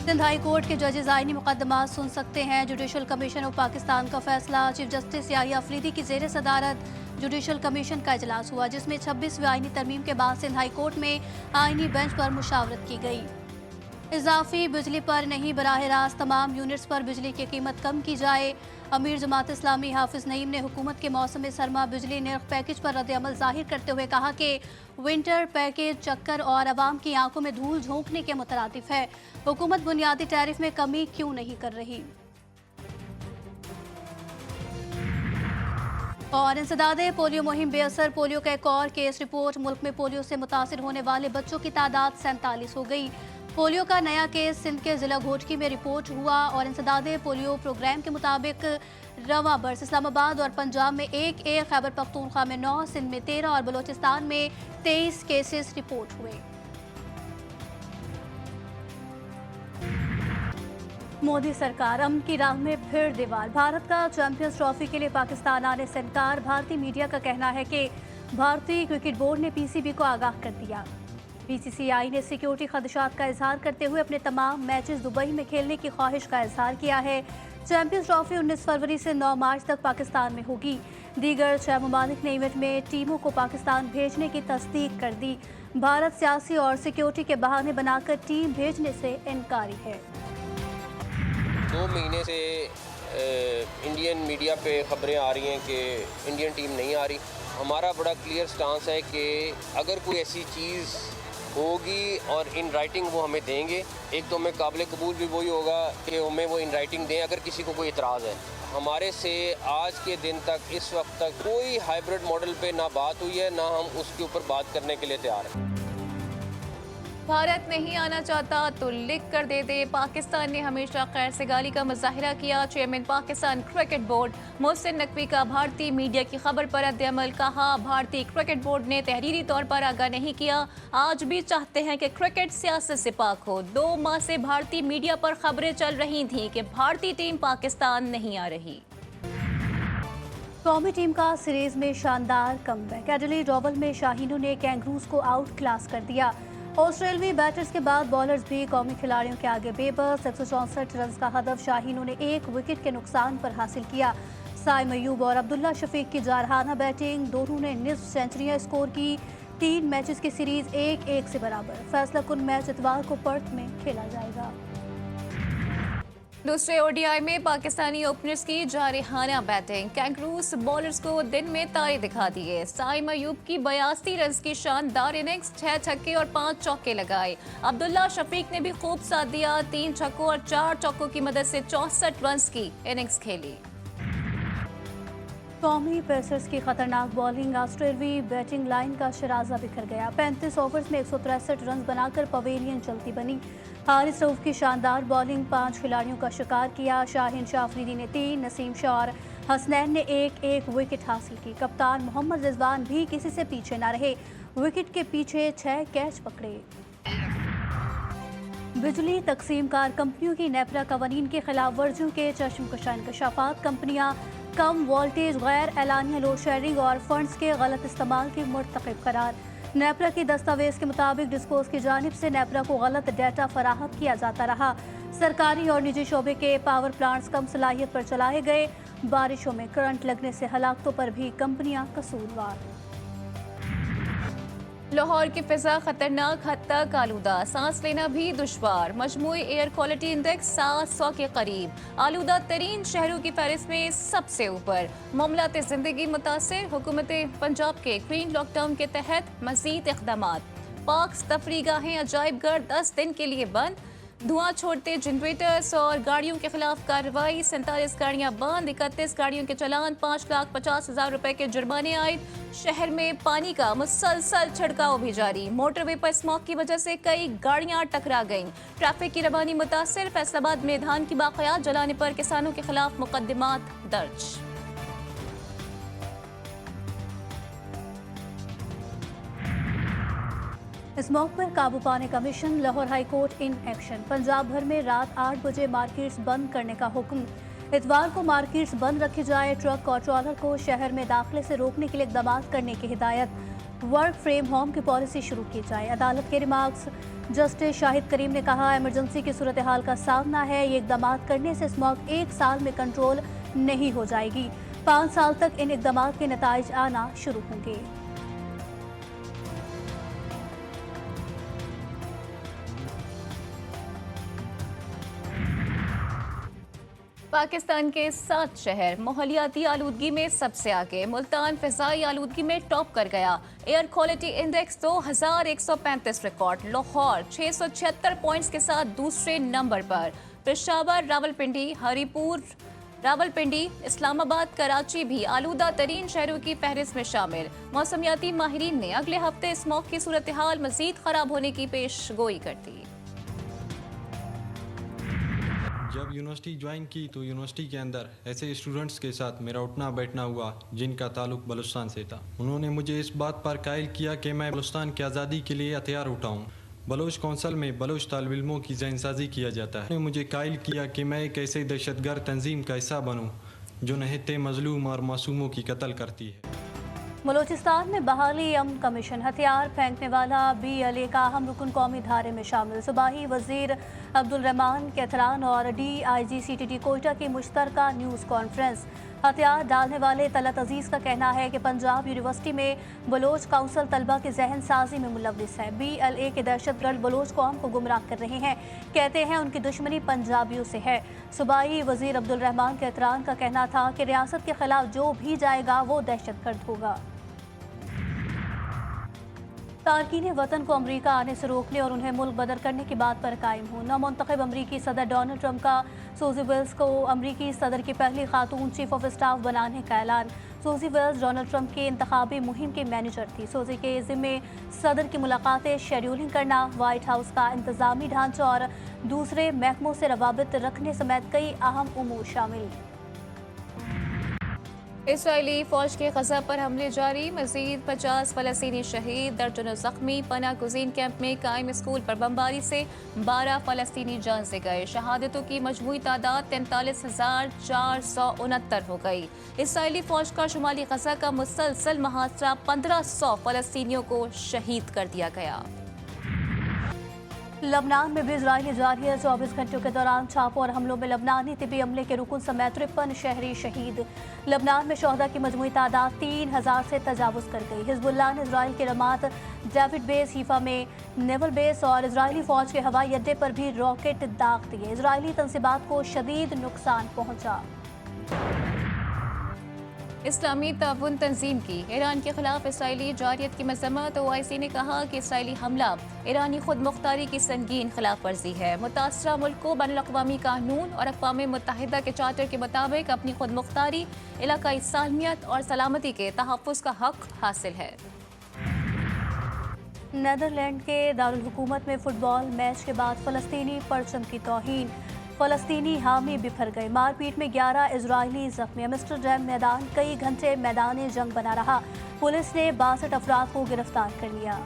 Sindh high court के जजेस आईनी मुकदमा सुन सकते हैं। जुडिशल कमीशन ऑफ पाकिस्तान का फैसला। चीफ जस्टिस याहिया अफरीदी की जेर सदारत जुडिशल कमीशन का इजलास हुआ, जिसमें 26वीं आईनी तरमीम के बाद सिंध हाई कोर्ट में आईनी बेंच पर मुशावरत की गई। इजाफी बिजली पर नहीं, बराह रास्त तमाम यूनिट्स पर बिजली की कीमत कम की जाए। अमीर जमात इस्लामी हाफिज नईम ने हुकूमत के मौसम सरमा बिजली निर्ख पैकेज पर रद्द-ए-अमल जाहिर करते हुए कहा कि विंटर पैकेज चक्कर और आवाम की आंखों में धूल झोंकने के मुतरादिफ है। हुकूमत बुनियादी टैरिफ में कमी क्यों नहीं कर रही। और इंसदादे पोलियो मुहिम बेअसर, पोलियो का एक और केस रिपोर्ट। मुल्क में पोलियो से मुतासिर होने वाले बच्चों की तादाद 47 हो गई। पोलियो का नया केस सिंध के जिला घोटकी में रिपोर्ट हुआ और इंसदादे पोलियो प्रोग्राम के मुताबिक रवा बर्स इस्लामाबाद और पंजाब में एक, खैबर पख्तूनख्वा में 9, सिंध में 13 और बलोचिस्तान में 23 केसेस रिपोर्ट हुए। मोदी सरकार अमन की राह में फिर दीवार। भारत का चैंपियंस ट्रॉफी के लिए पाकिस्तान आने से इनकार। भारतीय मीडिया का कहना है कि भारतीय क्रिकेट बोर्ड ने पीसीबी को आगाह कर दिया। बीसीसीआई ने सिक्योरिटी खदशात का इजहार करते हुए अपने तमाम मैचेस दुबई में खेलने की ख्वाहिश का इजहार किया है। चैंपियंस ट्रॉफी 19 फरवरी से 9 मार्च तक पाकिस्तान में होगी। दीगर 6 ममालिक ने इवेंट में टीमों को पाकिस्तान भेजने की तस्दीक कर दी। भारत सियासी और सिक्योरिटी के बहाने बनाकर टीम भेजने से इनकारी है। 2 महीने से इंडियन मीडिया पे खबरें आ रही हैं कि इंडियन टीम नहीं आ रही। हमारा बड़ा क्लियर स्टांस है कि अगर कोई ऐसी चीज़ होगी और इन राइटिंग वो हमें देंगे। एक तो हमें काबिल कबूल भी वही होगा कि हमें वो इन राइटिंग दें अगर किसी को कोई इतराज़ है। हमारे से आज के दिन तक, इस वक्त तक कोई हाइब्रिड मॉडल पे ना बात हुई है, ना हम उसके ऊपर बात करने के लिए तैयार हैं। भारत नहीं आना चाहता तो लिख कर दे दे। पाकिस्तान ने हमेशा खैर सगाली का मुजाहिरा किया। Chairman Pakistan cricket board Mohsin Naqvi का भारतीय मीडिया की खबर पर रद्द-ए-अमल। कहा, भारतीय क्रिकेट बोर्ड ने तहरीरी तौर पर आगाह नहीं किया। आज भी चाहते हैं कि क्रिकेट सियासत से पाक हो। 2 माह से भारतीय मीडिया पर खबरें चल रही थीं कि भारतीय टीम पाकिस्तान नहीं आ रही। कौमी टीम का सीरीज में शानदार कमबैक। एडिलेड ओवल में शाहीनों ने कैंगरूज को आउट क्लास कर दिया। ऑस्ट्रेलियाई बैटर्स के बाद बॉलर्स भी कौमी खिलाड़ियों के आगे बेबस। 164 रन का हदफ शाहीनों ने 1 विकेट के नुकसान पर हासिल किया। साइम अयूब और अब्दुल्ला शफीक की जारहाना बैटिंग, दोनों ने निस्फ सेंचुरियां स्कोर की। 3 मैचेस की सीरीज 1-1 से बराबर। फैसला कुन मैच इतवार को पर्थ में खेला जाएगा। दूसरे ओडीआई में पाकिस्तानी ओपनर्स की जारहाना बैटिंग। कैंगरूज बॉलर्स को दिन में तारे दिखा दिए। साइम अयूब की 82 रन की शानदार इनिंग्स, 6 छक्के और 5 चौके लगाए। अब्दुल्ला शफीक ने भी खूब साथ दिया। 3 छक्कों और 4 चौकों की मदद से 64 रन की इनिंग्स खेली। कौमी पेसर्स की खतरनाक बॉलिंग। ऑस्ट्रेलियाई बैटिंग लाइन का शराजा बिखर गया। 35 ओवर्स में 163 रन बनाकर पवेलियन चलती बनी। हारिस रऊफ की शानदार बॉलिंग 5 खिलाड़ियों का शिकार किया। शाहीन शाह अफरीदी ने 3, नसीम शाह और हसनैन ने 1-1 विकेट हासिल की। कप्तान मोहम्मद रिजवान भी किसी से पीछे न रहे। विकेट के पीछे 6 कैच पकड़े। बिजली तकसीमकार कंपनियों की नेपरा कवानीन के खिलाफ वर्जियों के चश्मकशा इंकशाफात। कंपनियां कम वोल्टेज, गैर एलानिया लोड शेयरिंग और फंड्स के गलत इस्तेमाल की मुर्तकिब करार। नेपरा की दस्तावेज के मुताबिक डिस्कोस की जानिब से नेपरा को गलत डाटा फराहम किया जाता रहा। सरकारी और निजी शोबे के पावर प्लांट्स कम सलाहियत पर चलाए गए। बारिशों में करंट लगने से हलाकतों पर भी कंपनियां कसूरवार। लाहौर की फिजा खतरनाक हद तक आलूदा, सांस लेना भी दुश्वार। मजमूई एयर क्वालिटी इंडेक्स 700 के करीब। आलूदा तरीन शहरों की फहरिस्त में सबसे ऊपर। मामलात जिंदगी मुतासिर। हुकूमत पंजाब के ग्रीन लॉकडाउन के तहत मजीद इक़दामात। पार्क्स, तफरीगाहें, अजायब घर 10 दिन के लिए बंद। धुआं छोड़ते जनरेटर्स और गाड़ियों के खिलाफ कार्रवाई। 47 गाड़ियां बंद, 31 गाड़ियों के चलान, 5,50,000 रुपए के जुर्माने आए। शहर में पानी का मुसलसल छिड़काव भी जारी। मोटरवे पर स्मॉग की वजह से कई गाड़ियां टकरा गईं। ट्रैफिक की रवानी मुतासिर। फैसलाबाद में धान की बाक़ियात जलाने पर किसानों के खिलाफ मुकदमात दर्ज। स्मॉग पर काबू पाने का mission. Lahore high court in action. Punjab भर में रात 8 बजे मार्केट्स बंद करने का हुक्म। इतवार को मार्केट्स बंद रखी जाए। ट्रक और ट्रॉलर को शहर में दाखिले से रोकने के लिए इक़दाम करने की हिदायत। वर्क फ्रेम होम की पॉलिसी शुरू की जाए। अदालत के रिमार्क्स। जस्टिस शाहिद करीम ने कहा, इमरजेंसी की सूरत हाल का सामना है, ये इकदाम करने से स्मॉग 1 साल में कंट्रोल नहीं हो जाएगी। 5 साल तक इन इकदाम के नताइज आना शुरू होंगे। पाकिस्तान के 7 शहर माहौलियाती आलूदगी में सबसे आगे। मुल्तान फ़िज़ाई आलूदगी में टॉप कर गया। Air quality index 2135 record. Lahore 676 points के साथ दूसरे नंबर पर। पेशावर, रावलपिंडी, हरीपुर, रावलपिंडी, इस्लामाबाद, कराची भी आलूदा तरीन शहरों की फहरिस्त में शामिल। मौसमियाती माहिरीन ने अगले हफ्ते स्मॉग की सूरत हाल मजीद खराब होने की पेशगोई कर दी। जब यूनिवर्सिटी ज्वाइन की तो यूनिवर्सिटी के अंदर ऐसे स्टूडेंट्स के साथ मेरा उठना बैठना हुआ जिनका ताल्लुक बलूचिस्तान से था। उन्होंने मुझे इस बात पर कायल किया कि मैं बलूचिस्तान की आज़ादी के लिए हथियार उठाऊं। बलोच कौंसल में बलोच तालिब इल्मों की जहनसाजी किया जाता है। उन्होंने मुझे कायल किया कि मैं एक ऐसे दहशतगर्द तंजीम का हिस्सा बनूं जो नहते मजलूम और मासूमों की कत्ल करती है। बलूचिस्तान में बहाली अमन कमीशन। हथियार फेंकने वाला BLA का अहम रुकन कौमी धारे में शामिल। सूबाई वजीर अब्दुल रहमान कैथलान और DIG CTT कोयटा की मुश्तरका न्यूज़ कॉन्फ्रेंस। हथियार डालने वाले तलत अजीज़ का कहना है कि पंजाब यूनिवर्सिटी में बलोच काउंसिल तलबा की जहन साजी में मुलविस है। BLA के दहशतगर्द बलोच कौम को गुमराह कर रहे हैं। कहते हैं उनकी दुश्मनी पंजाबियों से है। सूबाई वजीर अब्दुल रहमान कैथलान का कहना था कि रियासत के खिलाफ जो भी जाएगा वो दहशतगर्द होगा। तारकीन वतन को अमरीका आने से रोकने और उन्हें मुल्क बदर करने की बात पर कायम हूँ। नामुंतखब अमरीकी सदर डोनाल्ड ट्रंप का सूजी वेल्स को अमरीकी सदर की पहली खातून चीफ ऑफ स्टाफ बनाने का ऐलान। सूजी वेल्स डोनाल्ड ट्रंप के इंतखाबी मुहिम के मैनेजर थी। सूजी के ज़िम्मे सदर की मुलाकातें शेड्यूलिंग करना, वाइट हाउस का इंतजामी ढांचा और दूसरे महकमों से रवाबित रखने समेत कई अहम उमूर शामिल। इसराइली फौज के गजा पर हमले जारी। मजीद 50 फलस्तीनी शहीद, दर्जनों जख्मी। पना गुज़ीन कैंप में कायम स्कूल पर बमबारी से 12 फलस्तीनी जान से गए। शहादतों की मजमूई तादाद 43,469 हो गई। इसराइली फौज का शुमाली गजा का मुसलसल मुहासरा 1500 फलस्तीनियों को शहीद कर दिया गया। लबनान में भी इजरायली जारी है। 24 घंटों के दौरान छापों और हमलों में लबनानी तिबी अमले के रुकन समेत 53 शहरी शहीद। लबनान में शोहदा की मजमूई तादाद 3000 से तजावुज़ कर गई। हिजबुल्लाह ने इजराइल के रमात डेविड बेस, हीफा में नेवल बेस और इजरायली फौज के हवाई अड्डे पर भी रॉकेट दाग दिए। इजरायली तंसीबात को शदीद नुकसान पहुंचा। इस्लामी ताउन तंजीम की ईरान के खिलाफ इसराइली जारियत की मजम्मत। OIC ने कहा कि इसराइली हमला ईरानी खुद मुख्तारी की संगीन खिलाफ वर्जी है। मुतासरा मुल्क को बैनुल-अक़वामी कानून और अक़वाम मुत्तहिदा के चार्टर के मुताबिक अपनी खुद मुख्तारी, इलाकाई सालमियत और सलामती के तहफ़्फ़ुज़ का हक हासिल है। नीदरलैंड के दारुल हुकूमत में फुटबॉल मैच के बाद फ़लस्तीनी परचम की तौहीन। फ़लस्तीनी हामी बिफर गए। मारपीट में 11 इजरायली जख्मी। एम्स्टरडैम मैदान कई घंटे मैदान जंग बना रहा। पुलिस ने 62 अफराद को गिरफ्तार कर लिया।